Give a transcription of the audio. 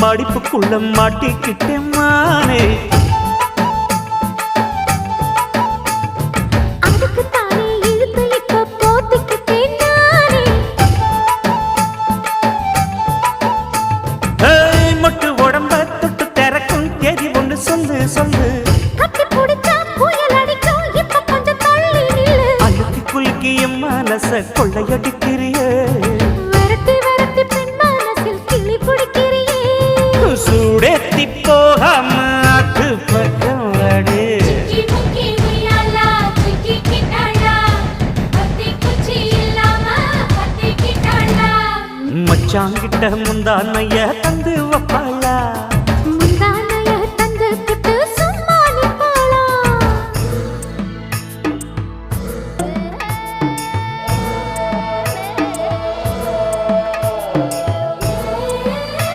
மடிப்புக்குள்ள மாட்டிக்கிட்டேன் மானே மொட்டு உடம்ப தொட்டு திறக்கும் தேதி ஒன்று சொல்லு சொல்லு அழுத்தி குலுக்கி என் மனச கொள்ளையடிக்கிறியே சூடேத்தி போகாம அது பக்கம் வாடு மச்சாங்கிட்ட முந்தானைய தந்து வப்பாளா